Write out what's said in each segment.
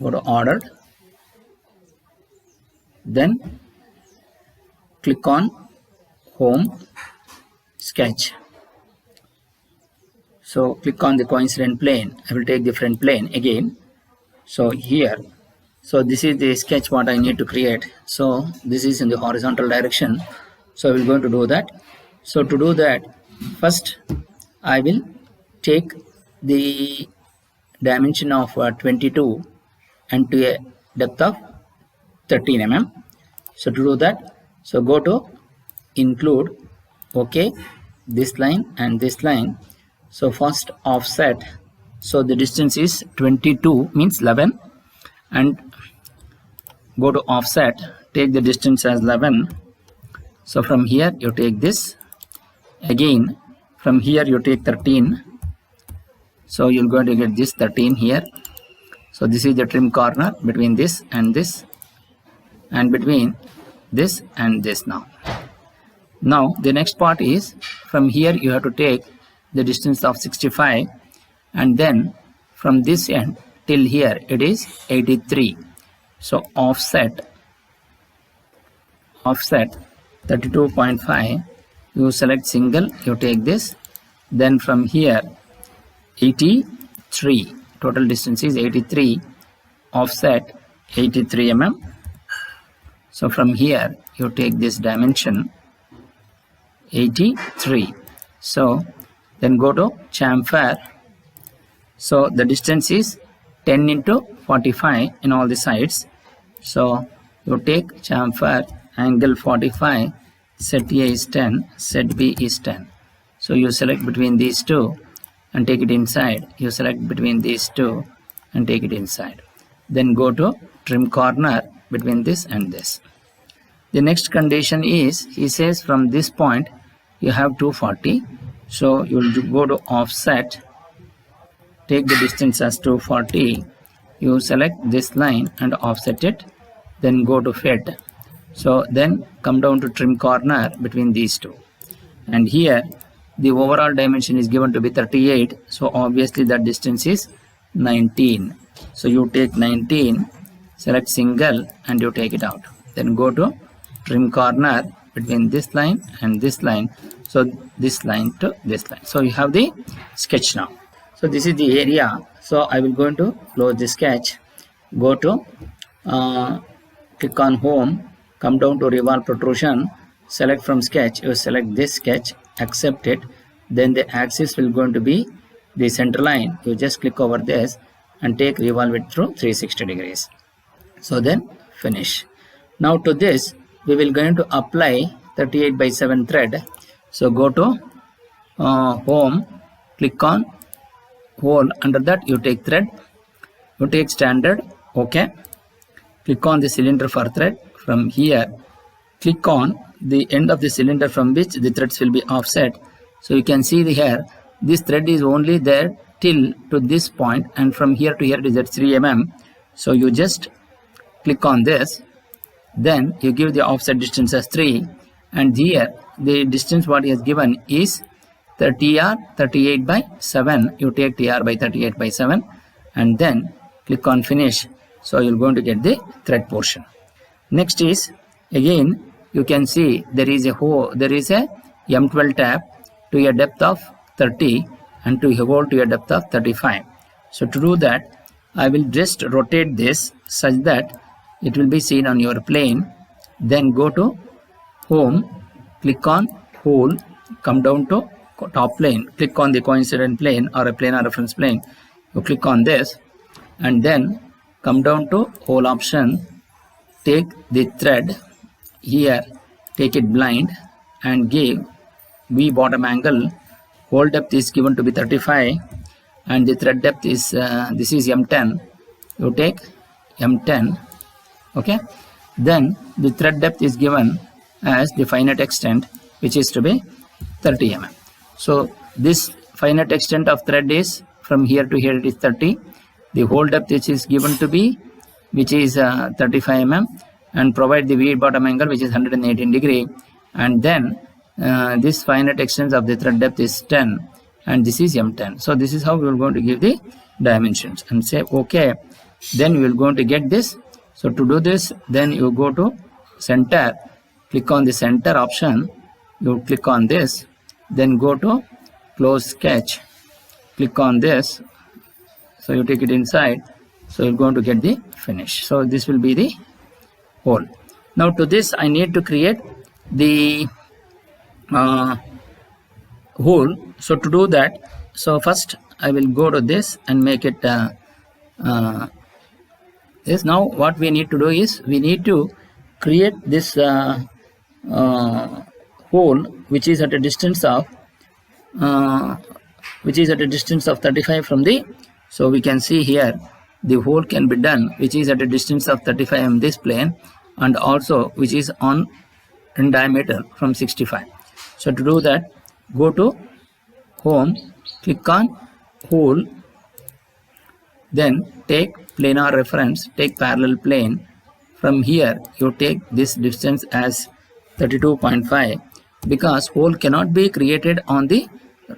go to order, then click on home, sketch. So click on the coincident plane. I will take the front plane again. So here, so this is the sketch what I need to create. So this is in the horizontal direction. So we're going to do that. So to do that, first I will take the dimension of 22 and to a depth of 13 mm. So to do that, so go to include, okay, this line and this line. So first offset, so the distance is 22 means 11, and go to offset, take the distance as 11. So from here you take this, again from here you take 13. So you're going to get this 13 here. So this is the trim corner between this and this, and between this and this. Now the next part is, from here you have to take the distance of 65, and then from this end till here it is 83. So offset 32.5, you select single, you take this, then from here 83, total distance is 83, offset 83 mm. So from here you take this dimension 83. So then go to chamfer. So the distance is 10 into 45 in all the sides. So you take chamfer, angle 45, set A is 10, set B is 10. So you select between these two and take it inside. You select between these two and take it inside. Then go to trim corner between this and this. The next condition is, he says from this point you have 240. So you will go to offset, take the distance as 240. You select this line and offset it. Then go to fit. So then come down to trim corner between these two. And here the overall dimension is given to be 38. So obviously that distance is 19. So you take 19, select single, and you take it out. Then go to trim corner between this line and this line. So this line to this line. So you have the sketch now. So this is the area. So I will going to close the sketch. Go to click on home, come down to revolve protrusion, select from sketch. You select this sketch, accept it. Then the axis will going to be the center line. You just click over this and take revolve it through 360 degrees. So then finish. Now to this we will going to apply 38/7 thread. So go to home, click on hole, under that you take thread, you take standard, okay, click on the cylinder for thread. From here click on the end of the cylinder from which the threads will be offset. So you can see here this thread is only there till to this point, and from here to here it is at 3 mm. So you just click on this, then you give the offset distance as 3, and here the distance what he has given is the TR 38/7. You take TR by 38/7 and then click on finish. So you're going to get the thread portion. Next is, again you can see there is a hole, there is a M12 tab to a depth of 30 and to a hole to a depth of 35. So to do that I will just rotate this such that it will be seen on your plane. Then go to home, click on hole, come down to top plane, click on the coincident plane or a planar reference plane. You click on this and then come down to hole option, take the thread here, take it blind and give V bottom angle. Hole depth is given to be 35 and the thread depth is this is M10. You take M10, okay. Then the thread depth is given as the finite extent, which is to be 30 mm. So this finite extent of thread is from here to here it is 30. The hole depth which is given to be, which is 35 mm, and provide the V bottom angle which is 118 degree, and then this finite extent of the thread depth is 10 and this is M10. So this is how we are going to give the dimensions and say okay. then you will going to get this. So to do this, then you go to center, click on the center option, you click on this, then go to close sketch, click on this, so you take it inside, so you're going to get the finish. So this will be the hole. Now to this I need to create the hole. So to do that, so first I will go to this and make it this. Now what we need to do is we need to create this hole which is at a distance of 35 from the, so we can see here the hole can be done which is at a distance of 35 in this plane, and also which is in diameter from 65. So to do that, go to home, click on hole, then take planar reference, take parallel plane. From here you take this distance as 32.5, because hole cannot be created on the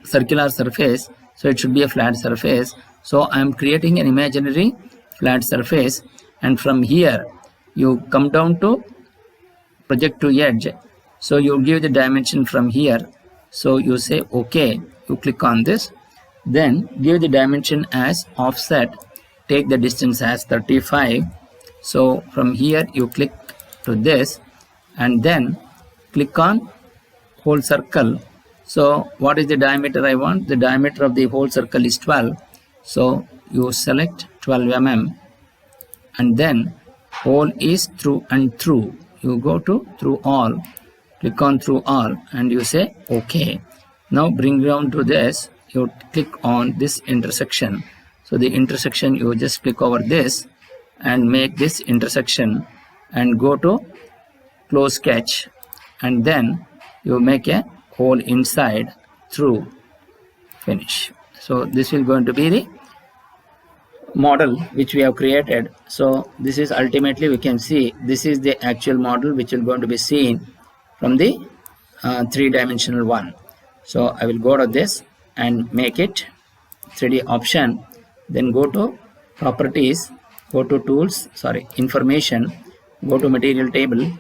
circular surface, so it should be a flat surface. So I am creating an imaginary flat surface, and from here you come down to project to edge, so you give the dimension from here, so you say OK, you click on this, then give the dimension as offset, take the distance as 35. So from here you click to this and then click on whole circle. So what is the diameter I want? The diameter of the whole circle is 12, so you select 12 mm, and then hole is through and through, you go to through all, click on through all, and you say OK. Now bring down to this, you click on this intersection, so the intersection you just click over this and make this intersection, and go to close sketch, and then you make a hole inside through, finish. So this will going to be the model which we have created. So this is ultimately, we can see this is the actual model which will going to be seen from the three-dimensional one. So I will go to this and make it 3D option, then go to properties, go to tools, information, go to material table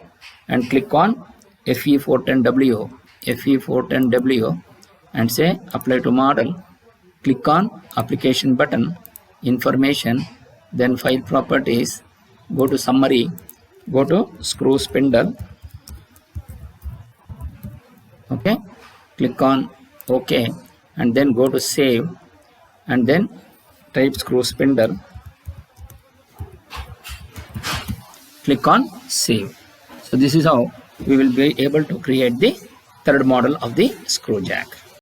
and click on FE410W, and say apply to model, click on application button, information, then file properties, go to summary, go to screw spindle, okay, click on OK, and then go to save, and then type screw spindle, click on save. So this is how we will be able to create the third model of the screw jack.